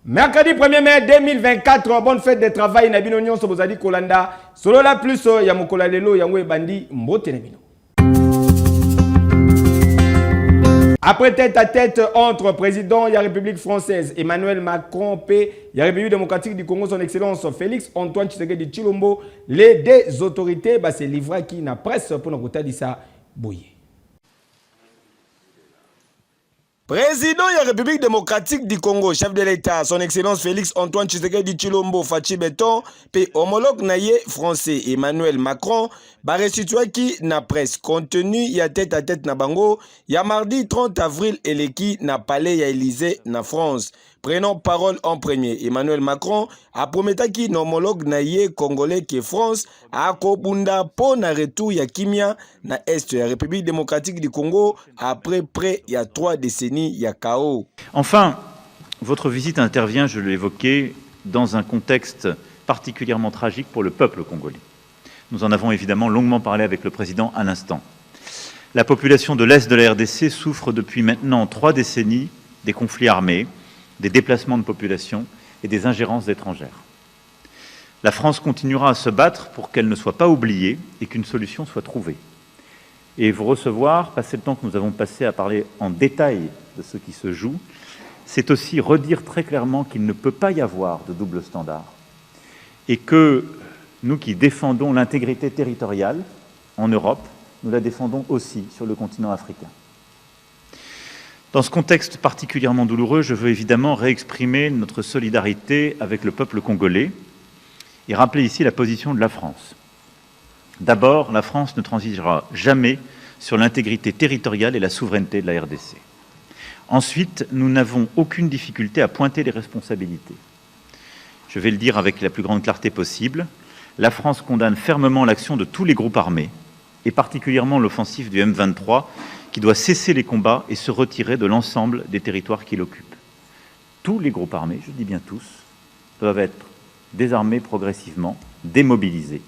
Mercredi 1er mai 2024, bonne fête de travail na bino nyonso bozali kolanda. Solo la plus ya mokola lelo yango ebandi mbote na bino. Après tête à tête entre président de la République française Emmanuel Macron et la République démocratique du Congo, son excellence Félix Antoine Tshisekedi Tshilombo, les deux autorités se livrent qui n'a presse pour nous dire ça boye. Président de la République démocratique du Congo, chef de l'État, son excellence Félix Antoine Tshisekedi Tshilombo Fachi Beton, et homologue naïe français Emmanuel Macron, restitué qui na presse compte tenu ya tête à tête na bango, ya mardi 30 avril eleki na palais ya Élysée na France. Prenons parole en premier. Emmanuel Macron a promis qui homologue naïe congolais que France a kobunda pour na retour ya kimia na est de la République démocratique du Congo après près ya 3 décennies ya chaos. Enfin, votre visite intervient, je l'ai évoqué, dans un contexte particulièrement tragique pour le peuple congolais. Nous en avons évidemment longuement parlé avec le président à l'instant. La population de l'Est de la RDC souffre depuis maintenant 3 décennies des conflits armés, des déplacements de population et des ingérences étrangères. La France continuera à se battre pour qu'elle ne soit pas oubliée et qu'une solution soit trouvée. Et vous recevoir, passer le temps que nous avons passé à parler en détail de ce qui se joue, c'est aussi redire très clairement qu'il ne peut pas y avoir de double standard et que nous qui défendons l'intégrité territoriale en Europe, nous la défendons aussi sur le continent africain. Dans ce contexte particulièrement douloureux, je veux évidemment réexprimer notre solidarité avec le peuple congolais et rappeler ici la position de la France. D'abord, la France ne transigera jamais sur l'intégrité territoriale et la souveraineté de la RDC. Ensuite, nous n'avons aucune difficulté à pointer les responsabilités. Je vais le dire avec la plus grande clarté possible, la France condamne fermement l'action de tous les groupes armés, et particulièrement l'offensive du M23, qui doit cesser les combats et se retirer de l'ensemble des territoires qu'il occupe. Tous les groupes armés, je dis bien tous, doivent être désarmés progressivement, démobilisés.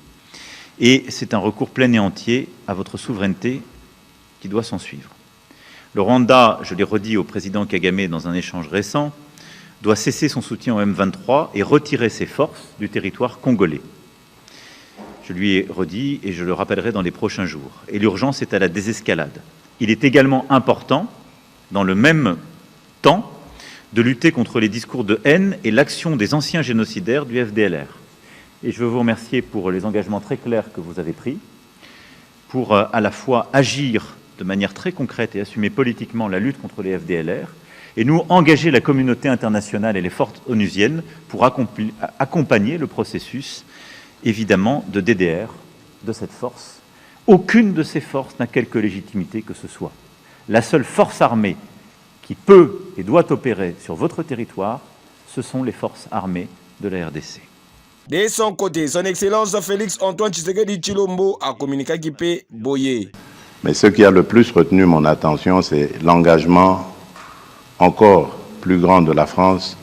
Et c'est un recours plein et entier à votre souveraineté qui doit s'en suivre. Le Rwanda, je l'ai redit au président Kagame dans un échange récent, doit cesser son soutien au M23 et retirer ses forces du territoire congolais. Je lui ai redit et je le rappellerai dans les prochains jours. Et l'urgence est à la désescalade. Il est également important, dans le même temps, de lutter contre les discours de haine et l'action des anciens génocidaires du FDLR. Et je veux vous remercier pour les engagements très clairs que vous avez pris, pour à la fois agir de manière très concrète et assumer politiquement la lutte contre les FDLR, et nous engager la communauté internationale et les forces onusiennes pour accompagner le processus, évidemment, de DDR de cette force. Aucune de ces forces n'a quelque légitimité que ce soit. La seule force armée qui peut et doit opérer sur votre territoire, ce sont les forces armées de la RDC. De son côté, son excellence Félix Antoine Tshisekedi Tshilombo a communiqué qui peut boyer. Mais ce qui a le plus retenu mon attention, c'est l'engagement encore plus grand de la France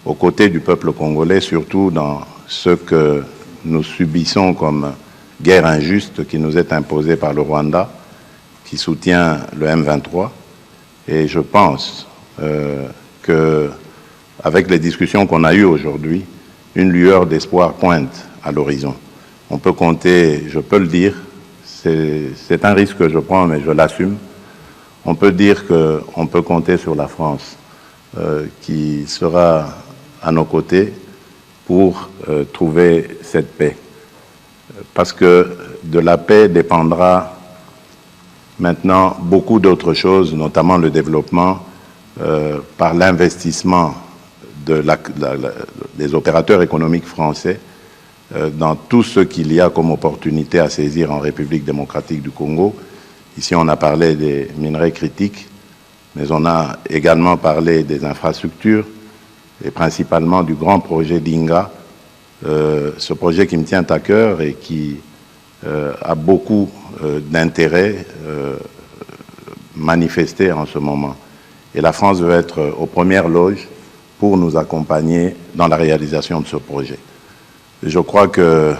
aux côtés du peuple congolais, surtout dans ce que nous subissons comme guerre injuste qui nous est imposée par le Rwanda, qui soutient le M23. Et je pense qu'avec les discussions qu'on a eues aujourd'hui, une lueur d'espoir pointe à l'horizon. On peut compter, je peux le dire, c'est un risque que je prends, mais je l'assume. On peut dire qu'on peut compter sur la France qui sera à nos côtés pour trouver cette paix. Parce que de la paix dépendra maintenant beaucoup d'autres choses, notamment le développement par l'investissement des opérateurs économiques français dans tout ce qu'il y a comme opportunité à saisir en République démocratique du Congo. Ici, on a parlé des minerais critiques, mais on a également parlé des infrastructures et principalement du grand projet d'Inga, ce projet qui me tient à cœur et qui a beaucoup d'intérêt manifesté en ce moment. Et la France veut être aux premières loges pour nous accompagner dans la réalisation de ce projet. Je crois que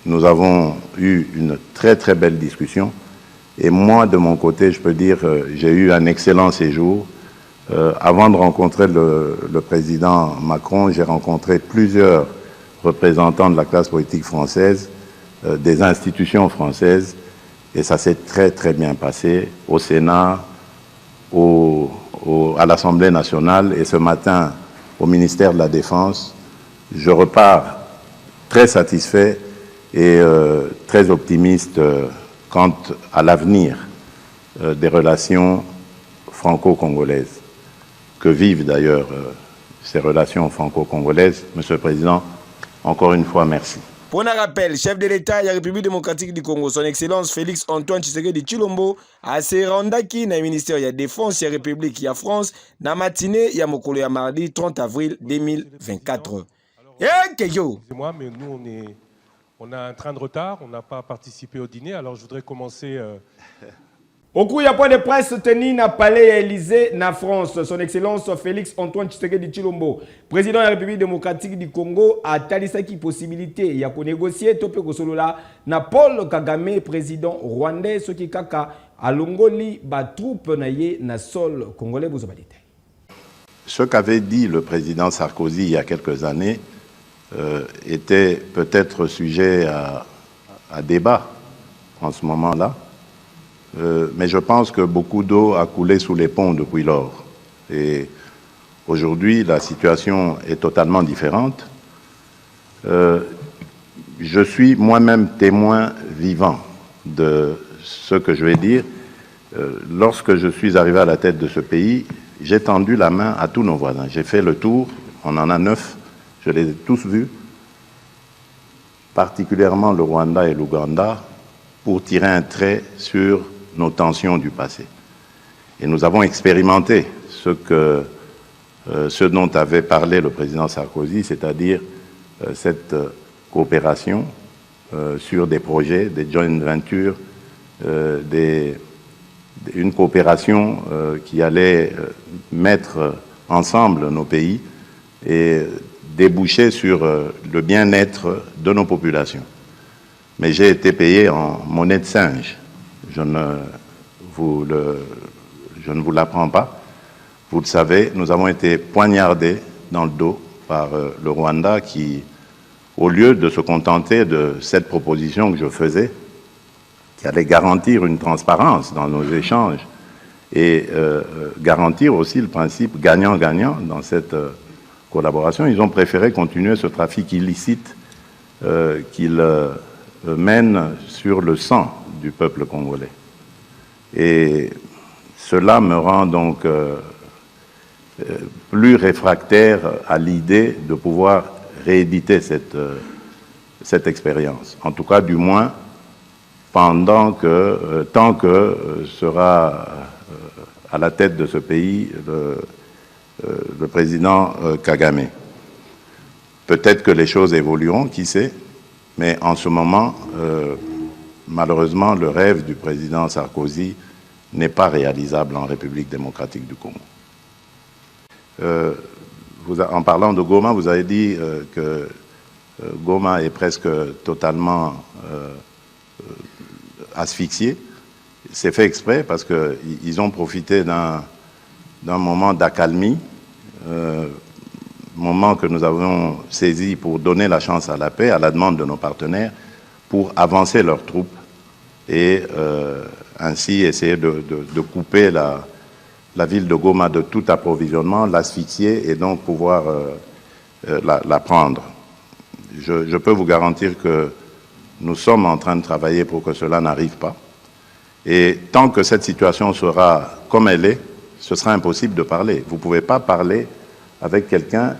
nous avons eu une très très belle discussion et moi de mon côté je peux dire j'ai eu un excellent séjour. Avant de rencontrer le président Macron, j'ai rencontré plusieurs représentants de la classe politique française, des institutions françaises et ça s'est très très bien passé au Sénat, à l'Assemblée nationale et ce matin au ministère de la Défense. Je repars très satisfait et très optimiste quant à l'avenir des relations franco-congolaises. Que vivent d'ailleurs ces relations franco-congolaises. Monsieur le Président, encore une fois, merci. Pour un rappel, chef de l'État de la République démocratique du Congo, son Excellence Félix Antoine Tshisekedi Tshilombo, a se rendaki na ministère de la Défense de la République de France na matinée ya mokolo ya mardi 30 avril 2024. Excusez-moi, mais nous, on a un train de retard, on n'a pas participé au dîner, alors je voudrais commencer... Au cours d'un point de presse tenu na palais Élysée na France, son Excellence Félix Antoine Tshisekedi Tshilombo, président de la République démocratique du Congo, a talisaki possibilité ya ko négocier topé ko solola na Paul Kagame, président rwandais, soki kaka alongoli ba troupe na ye na sol congolais bozobalite. Ce qu'avait dit le président Sarkozy il y a quelques années était peut-être sujet à débat en ce moment-là. Mais je pense que beaucoup d'eau a coulé sous les ponts depuis lors. Et aujourd'hui, la situation est totalement différente. Je suis moi-même témoin vivant de ce que je vais dire. Lorsque je suis arrivé à la tête de ce pays, j'ai tendu la main à tous nos voisins. J'ai fait le tour, on en a 9, je les ai tous vus, particulièrement le Rwanda et l'Ouganda, pour tirer un trait sur nos tensions du passé. Et nous avons expérimenté ce dont avait parlé le président Sarkozy, c'est-à-dire cette coopération sur des projets, des joint ventures, une coopération qui allait mettre ensemble nos pays et déboucher sur le bien-être de nos populations. Mais j'ai été payé en monnaie de singe. Je ne vous l'apprends pas. Vous le savez, nous avons été poignardés dans le dos par le Rwanda qui, au lieu de se contenter de cette proposition que je faisais, qui allait garantir une transparence dans nos échanges et garantir aussi le principe gagnant-gagnant dans cette collaboration, ils ont préféré continuer ce trafic illicite qu'ils mènent sur le sang du peuple congolais. Et cela me rend donc plus réfractaire à l'idée de pouvoir rééditer cette expérience. En tout cas, du moins, tant que sera à la tête de ce pays le président Kagame. Peut-être que les choses évolueront, qui sait, mais en ce moment, malheureusement, le rêve du président Sarkozy n'est pas réalisable en République démocratique du Congo. En parlant de Goma, vous avez dit que Goma est presque totalement asphyxié. C'est fait exprès parce qu'ils ont profité d'un moment d'accalmie, moment que nous avons saisi pour donner la chance à la paix, à la demande de nos partenaires, pour avancer leurs troupes et ainsi essayer de couper la ville de Goma de tout approvisionnement, l'asphyxier et donc pouvoir la prendre. Je peux vous garantir que nous sommes en train de travailler pour que cela n'arrive pas. Et tant que cette situation sera comme elle est, ce sera impossible de parler. Vous ne pouvez pas parler avec quelqu'un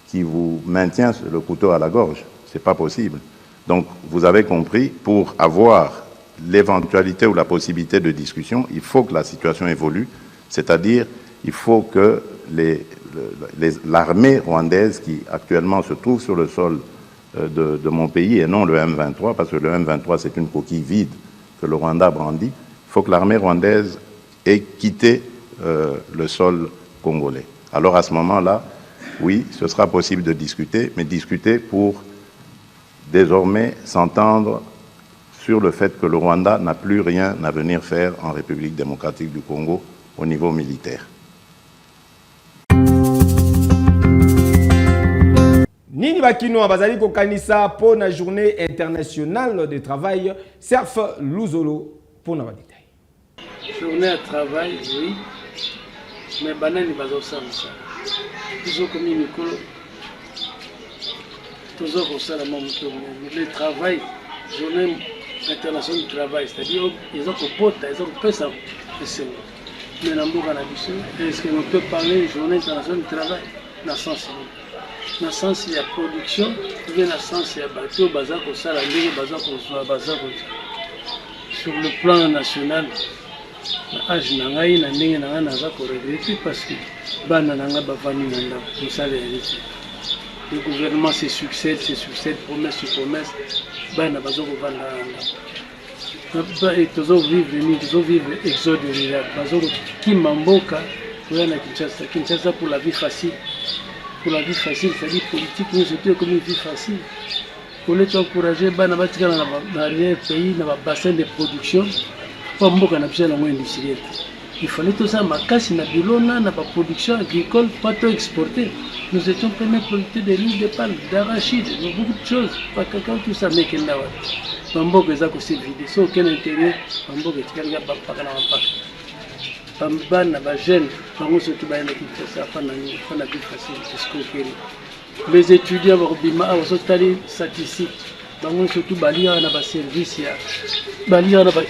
qui vous maintient le couteau à la gorge. Ce n'est pas possible. Donc, vous avez compris, pour avoir l'éventualité ou la possibilité de discussion, il faut que la situation évolue, c'est-à-dire il faut que l'armée rwandaise qui actuellement se trouve sur le sol de mon pays et non le M23, parce que le M23 c'est une coquille vide que le Rwanda brandit, il faut que l'armée rwandaise ait quitté le sol congolais. Alors à ce moment-là, oui, ce sera possible de discuter, mais discuter pour désormais s'entendre sur le fait que le Rwanda n'a plus rien à venir faire en République démocratique du Congo au niveau militaire. Nini bakinoa bazali kokanisa pour la journée internationale de travail, Serf Luzolo pour la détail. Journée de travail, oui, mais banani bazo ça. Ils ont commis Mikolo. Tous ont ça le travail, journée internationale du travail, c'est-à-dire ils ont comporté, ils ont fait ça. Mais est-ce qu'on peut parler de journée internationale du travail dans le sens dans le sens il y a production, il y a dans le sens il y a bateau, bazar comme ça, la ligne, bazar comme ça, bazar comme ça. Sur le plan national, l'âge n'a rien, n'a rien, n'a rien, n'a rien, parce que bana n'a pas famille n'a pas, tout ça les réussi. Le gouvernement se succède, promesse sur promesse, bana bazar comme ça. Et toujours vivre exode rural, bazar qui m'emboca, pour aller à Kinshasa pour la vie facile. Pour la vie facile, c'est-à-dire politique, nous c'était comme une vie facile. Pour les encourager, dans l'arrière-pays, dans le bassin de production, pas beaucoup d'habitude dans industriel. Il fallait tout ça, ma casse, na bilona, na production agricole, pas tout exporter. Nous étions premiers producteurs de l'huile de palme, d'arachide, de beaucoup de choses. Pas quelqu'un tout ça, mais qu'il n'a pas. Bambogo est aussi vidé. Sans aucun intérêt, Bambogo est quelqu'un qui n'a pas. Bana ba jeune bango surtout ba Kinshasa fana vie facile escroquerie les étudiants bobima aso tali statistique bango surtout balia na ba service ya balia na ba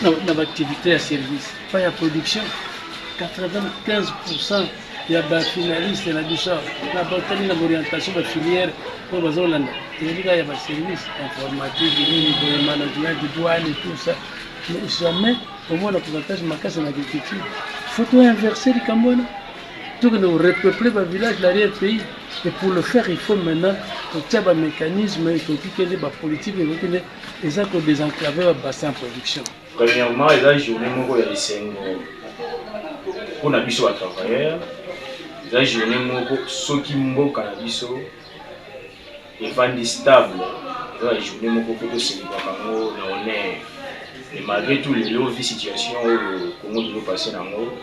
activité ya service pas ya production 95% ya ba finaliste na biso na ba tali na orientation ba filière pour bazolanda il y a ba service informatique ni management de douane et tout ça mais jamais au moins le pourcentage macasse en agriculture. Il faut tout inverser les Camerounais. Tout que nous repeupler le village, l'arrière-pays. Et pour le faire, il faut maintenant un mécanisme, il faut qu'il y ait des politiques, il faut qu'il y ait des désenclaver le bassin de production. Premièrement, il y a une journée où il y a des signes pour les travailleurs. Il y a une journée où ceux qui ont des ventes stables. Il y a une journée où il y a des et malgré tout les lots de situation au Congo de passer dans l'eau,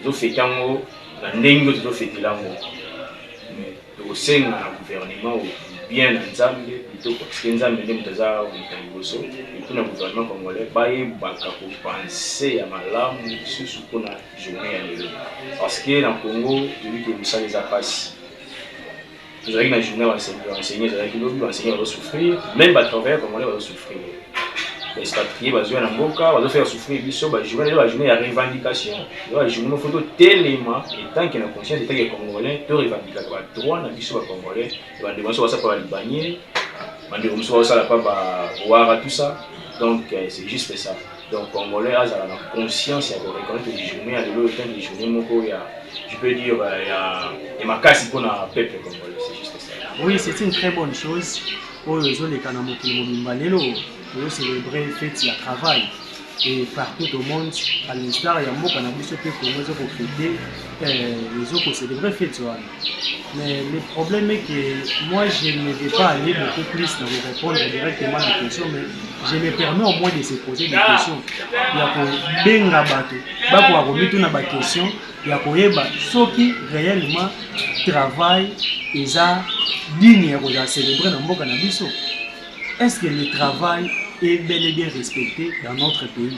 nous faisons la nengo de fêter l'amour. Mais au sein du gouvernement bien ensemble, plutôt parce que nous avons mené des affaires au Congo et tout le gouvernement congolais, pour penser à malam sur ce qu'on a journée à l'élo. Parce que dans le Congo, celui qui nous a les appassis. Nous avons une journée à enseigner, enseigner va souffrir, même les travailleurs congolais vont souffrir. Les expatriés vont faire souffrir les journée de revendication. La journée de photo tellement, et tant qu'il y a conscience des que Congolais, de revendiquer les droits de les Congolais, ils vont demander ça pour les Libanais, ils vont demander ça pour voir tout ça. Donc c'est juste ça. Donc Congolais ont la conscience de reconnaître les journées à l'autre, les journées, je peux dire, il y a ma casse pour le peuple congolais, c'est juste ça. Oui, c'est une très bonne chose. Pour les nous célébrer les fêtes de travail et partout au monde, à l'instar, il y a beaucoup de choses qui ont célébrer les fêtes. Mais le problème est que moi, je ne vais pas aller beaucoup plus dans vous répondre directement à la question, mais je me permets au moins de se poser des questions. Il y a pour benga bateau, pour remettre une question, il y a pour ceux qui réellement travaillent et ça digne de célébrer dans beaucoup de choses. Est-ce que le travail est bel et bien respecté dans notre pays?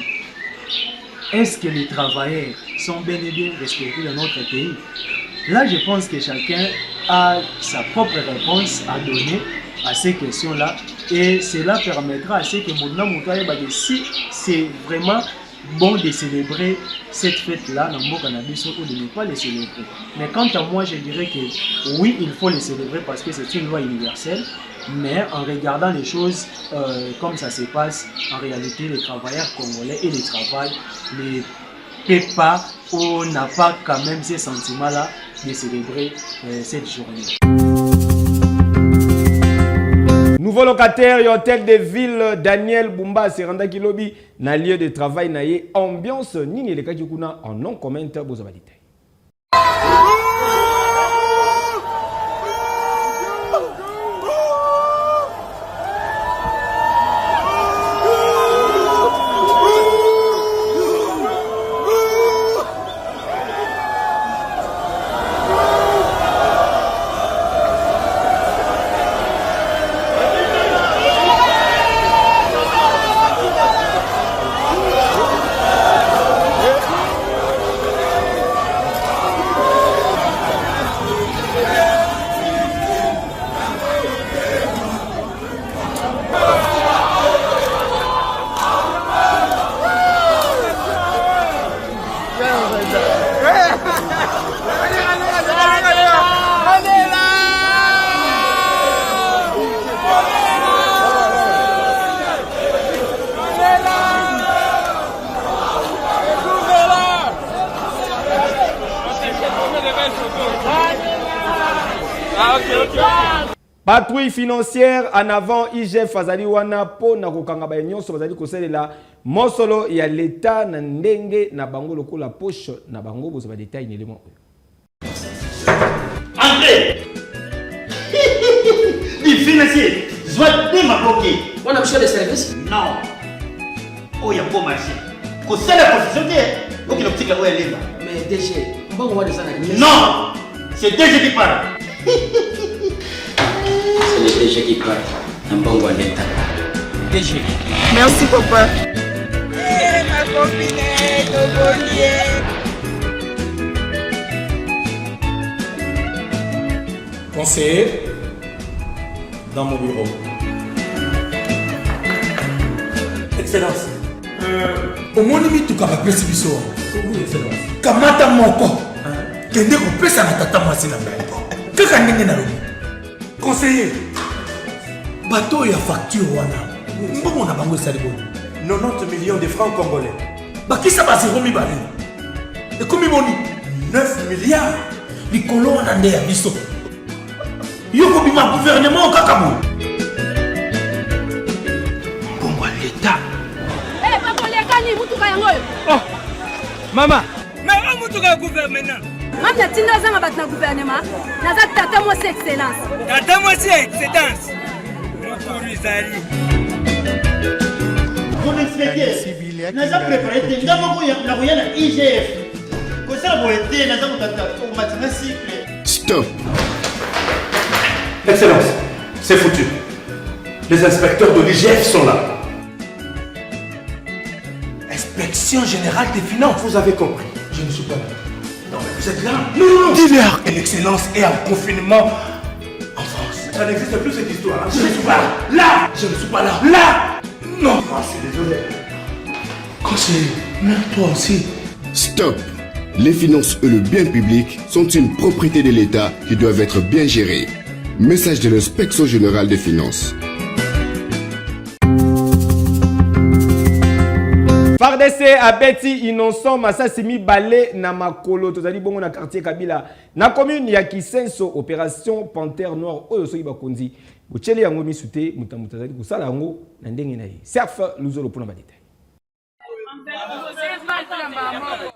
Est-ce que les travailleurs sont bel et bien respectés dans notre pays? Là, je pense que chacun a sa propre réponse à donner à ces questions-là et cela permettra à ce que si c'est vraiment bon de célébrer cette fête-là, ou de ne pas les célébrer. Mais quant à moi, je dirais que oui, il faut les célébrer parce que c'est une loi universelle, mais en regardant les choses comme ça se passe, en réalité, les travailleurs congolais et les travail ne peuvent pas ou n'a pas quand même ces sentiments-là de célébrer cette journée. Nouveau locataire et hôtel de ville Daniel Bumba Seranda Kilobi na lieu de travail na ye ambiance nini le kajikuna en non commentaire bozabadite. Patrouille financière en avant IGF Azali wana po na kokanga ba nyonso bazali kosalela mosolo ya l'État na ndenge na bango lokola poche na bango bozo ba détail ni élément. André du financier soit de ma bloqué. On a monsieur de service? Non. Oh ya bon marché. Ko sala professionnel. OK le petit gars ouais là. Mais DG, on va voir des analyses. Non. C'est DG qui parle. C'est le DG qui parle. Un bon gars d'État. DG. Merci papa. Ma copine, conseiller dans mon bureau. Excellence. Au moins, il y a un peu de temps. Kamata moko. Kende ko pesa na tata mwasi na mbeko. Kaka ndenge na lobi. Conseiller. Bateau ya facture wana. Mbongo na bango esali bongo. 90 millions de francs congolais. Bakisa ba 0 mibale. Et comme boni 9 milliards. Likolo wana nde ya biso. Yoko bima gouvernement kakamu. Bongo l'État. Eh papa lekani mutuka yango. Oh. Mama. Mais mutuka gouvernement. Mama tinda zanga bat na gouvernement. Naza tata mo excellence. Tata mo excellence. Motorizali. Mon inspecteur. Naza préparé tenga moko ya la royale IGF. Ko ça bo été naza mutata au matin cycle. Stop. Excellence, c'est foutu. Les inspecteurs de l'IGF sont là. Inspection générale des finances. Vous avez compris. Je ne suis pas là. Non, mais vous êtes là. Non. Dis-leur que l'excellence est en confinement en France. Ça n'existe plus cette histoire. Je ne suis pas là. Là. Je ne suis pas là. Là. Non. Ah, je suis désolé. Conseiller, même toi aussi. Stop. Les finances et le bien public sont une propriété de l'État qui doivent être bien gérées. Message de l'inspection générale des finances. FARDC abeti innocent Massasimi Balé na makolo tozali bongo na quartier Kabila na commune ya Kisenso opération Panthère Noire oyo soki bakonzi bochele yango misute mutambuta zali kusala yango na ndenge na ye Serf Luzolo pona badete.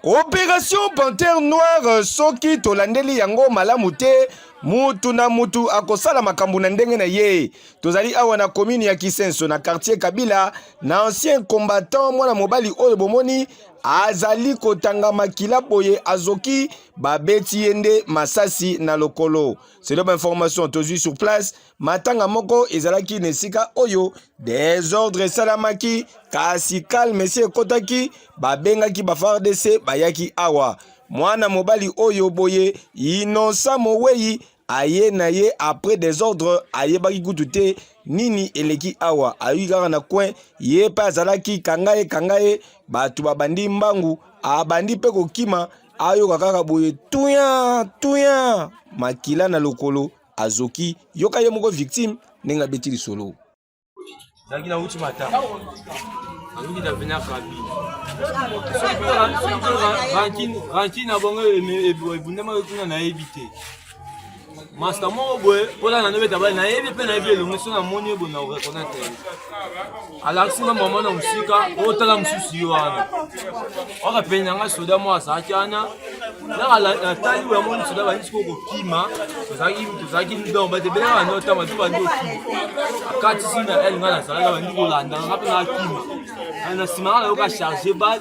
Opération Panthère Noire soki tolandeli yango malamu te mutu na mutu akosala makambo na ndenge na ye tozali awa na commune ya Kisenso na quartier Kabila na ancien combattant mwana mobali oyo bomoni azali kotanga makila boye azoki babeti yende masasi na lokolo. C'est l'information tozui sur place matanga moko ezalaki nesika oyo désordre salamaki kasi calme si ekotaki babengaki ba FARDC bayaki awa mwana mobali oyo boye Innocent Mowei aye na ye après des ordres aye baki kutute nini eleki awa ayi kaka na coin ye pe azalaki kangaye batu babandi mbangu abandi pe kokima ayoka kaka boye tuya makila na lokolo azoki yoka ye moko victime ndenge abeti lisolo zaki na uti mata azoki na vena kabi rankin na bongo ebundema kuna na ebite Master mo boy, pola na nobeta ba na yebi pe na yebi elongo so na moni bo na reconnaître. Alaxi na mama na musika, o tala mususi wana. O ka pe nyanga soda mo asakana. Na ala tali wa moni soda ba nisiko ko kima, tozaki ndo ba de bela na nota ma tuba ndo. Akati sina el ngana sala ba ndiko landa ngapi na kima. Na sima la o ka charger bal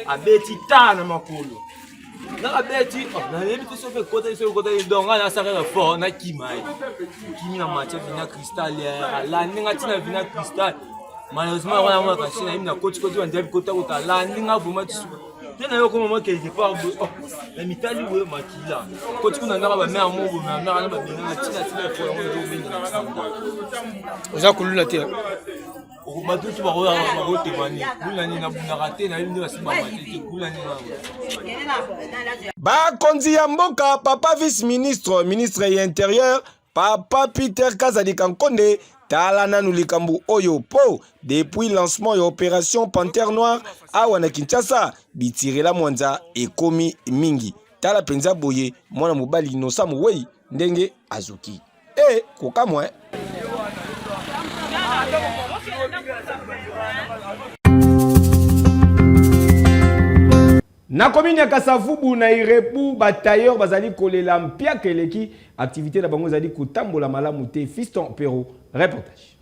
abeti tana makolo. Na beti na yebi so fe côté donc na saka fort na kimai kimi na match vina cristal la ninga tina vina cristal malheureusement on a moi quand na na coach on dit côté côté la ninga vraiment tu tena yo comme moi quelque part la mitali we makila coach kuna ngaba ba me amobo na na ba binga tina fort on do binga oza kulula te Batutu ba ko témoigner kulani na bunarate na yindi basiba matete kulani na bakonzi ya mboka papa vice-ministre ya intérieur papa Peter Kazadi Kankonde tala nanu likambu oyo po depuis lancement ya opération Panthère Noire awa na Kinshasa bitirela mwanza ekomi mingi tala penza boye mwana mobali Inosa Muwei ndenge azuki kokamwe na commune ya Kasavubu na Irebu batailleur bazali kolela mpiaka eleki activité na bango zali kotambola malamu te. Fiston Pero reportage.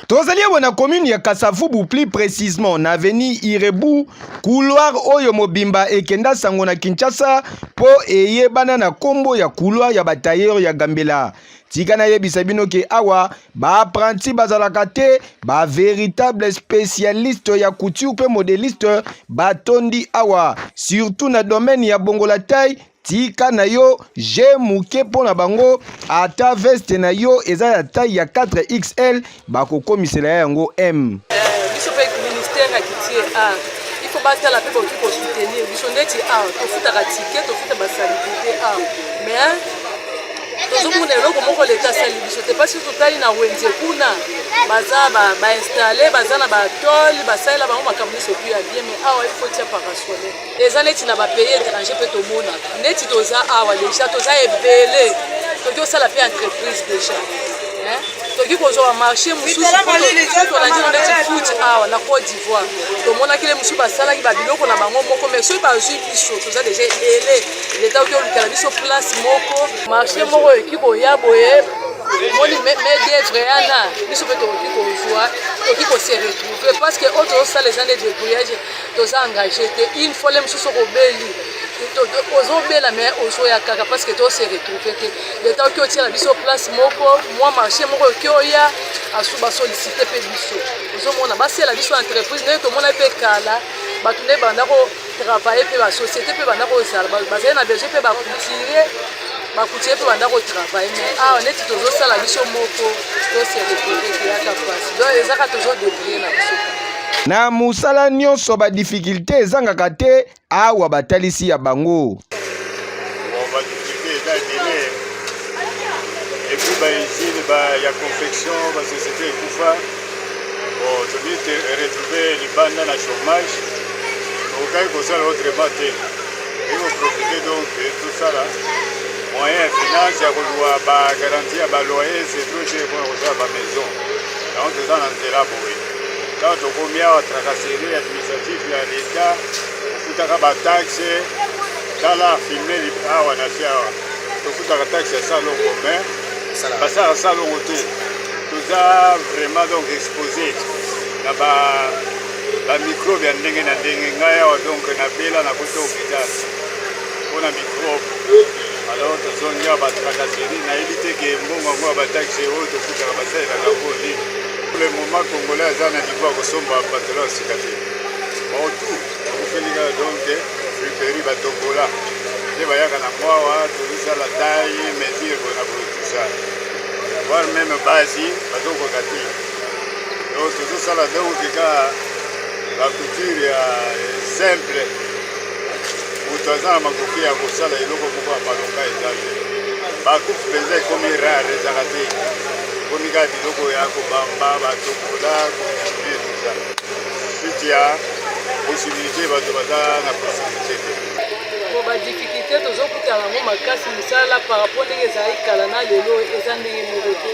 Tozali na commune ya Kasavubu plus précisément na avenue Irebu couloir oyo mobimba ekenda sango na Kinshasa po eyebana na kombo ya couloir ya batailleur ya Gambela. Tika na yebisa bino ke awa ba apprenti bazalaka te ba véritable spécialiste ya couture pe modéliste batondi awa surtout na domaine ya bongola taille. Tika na yo je muke pona bango ata veste na yo eza ya taille ya 4XL bakokomisela yango M. Biso pe ministère ya kitie il faut battre la people qui soutenir biso ndeti to futa ka ticket to futa ba salibité mais tozomona eloko moko leta sali biso te parce que totali na wenze kuna baza ba installer baza na batoli basalela bango makambo nyonso puis ya bien mais awa il faut tia parasole eza neti na bapays étranger mpe tomona neti toza awa déjà toza ebele toki osala mpe entreprise déjà toki kozwa marché mosusu tolandi na ndeti foot awa na Côte d'Ivoire tomonaki le mosusu basalaki babiloko na bango moko mais soki bazwi biso toza déjà ebele leta oki olukala biso place moko marché moko eki koya boye moni medevre yana biso mpe tokoki kozwa toki kose retrouve parce que oyo tozosala eza nde débrouillage toza engagé te une fois le mosusu okobeli ozobela mais ozoya kaka parce que tose retrouve te leta oki otiela biso place moko mwa marché moko oki oya basolicite mpe biso ozomona basala biso entreprise ndenge tomona mpe kala bato nde banda kotravaille mpe basociété mpe banda kozala bazali na besoin mpe bakutire mpe banda kotravaille mais awa neti tozosala biso moko tose retrouve te yaka place donc ezaka tozodébrouille na biso na musala nyonso ba difficulté ezangaka te awa batalisi ya bango ya confection ba société ekufa tobi retrouver libanda na chômage okai kosala autrement te ekoprofite donc tosala moyen ya finance ya kolwa bagarantie ya baloyer cetro te mpona kosala bamaison yango toza na nzela boye ntango tokomi awa tracasserie administrative ya leta ofutaka bataxe tala filme awa na fi awa tofutaka taxe ya salongo mais basala salongo te toza vraiment donc exposé na bamicrobe ya ndenge na ndenge ngai awa donc nabela na kota hôpital mpona microbe alors tozongi awa batracasserie nayebi te ke mbongo yango ya bataxe oyo tofutaka basalelaka mponi le moment congolais aza na niveau ya kosomba patelo ya sika te otu akofelika donc friperi batombola nde bayaka na mwawa tozosala kosala taille mesure bona tout ça voire même basi bazokoka te donc tozosala donc kaka bacouture ya simple moto aza na makoki ya kosala eloko moko ya malonga eza te bakupe mpenza ekomi rare ezaka te ekomi kaka biloko ya kobamba batokola kocontinue tout ça suite ya possibilité bato baza na possibilité te po badifficulté tozokutana yango makasi misala par rapport ndenge ezali kala na lelo eza ndenge moko te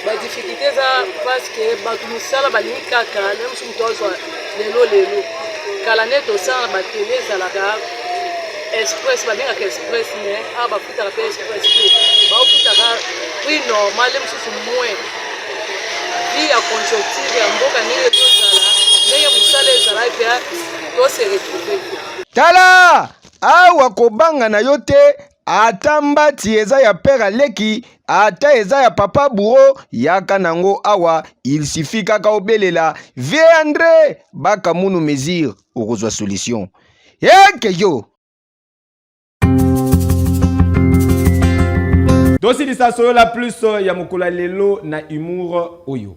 badifficulté eza parce que bato misala balingi kaka le mosu moto azwa lelo kala nde tosala batele ezalaka express babengaka express mais awa bafutaka mpe express te baofutaka prix normal le mosusu moins vi ya conjoncture ya mboka ndenge tozala ndenge mosala ezalaki mpe tose retrouve tala awa kobanga na yo te ata mbati eza ya père Aleki ata eza ya papa Bouro yaka nango awa il suffit kaka obelela vie André baka munu mesure okozwa solution yeke yo tosilisa solo la plus ya mokolo lelo na humour oyo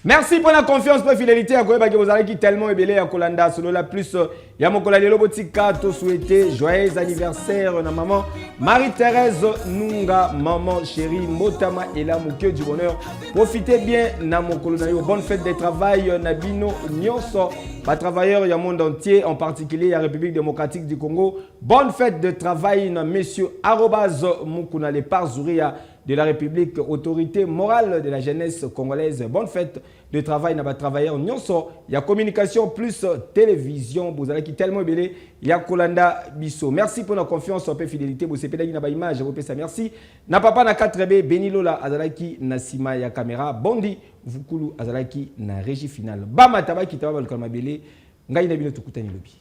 Merci pour la confiance, pour la fidélité. À quoi vous avez qui tellement ébélé à Kolanda, solo la plus. Yamokola Lelo Botika, to souhaiter joyeux anniversaire na maman Marie-Thérèse Nunga, maman chérie Motama et la Moukio du bonheur. Profitez bien na mokolo na yo. Bonne fête de travail Nabino Nyonso, pas travailleurs du monde entier, en particulier la République démocratique du Congo. Bonne fête de travail na messieurs arrobase Mukuna les Parzouria de la République, autorité morale de la jeunesse congolaise. Bonne fête de travail na travailleurs nyonso. Il y a communication plus télévision. Vous allez qui tellement belé. Il y a Kolanda Bisso. Merci pour la confiance, peu fidélité. Vous savez pédagi na ba image. Vous ça merci. Na papa na 4B Benilola Azalaki na sima ya caméra. Bondi Vukulu Azalaki na régie finale. Bama tabaki tababa le kalma belé. Ngai na bino tukutani lobi.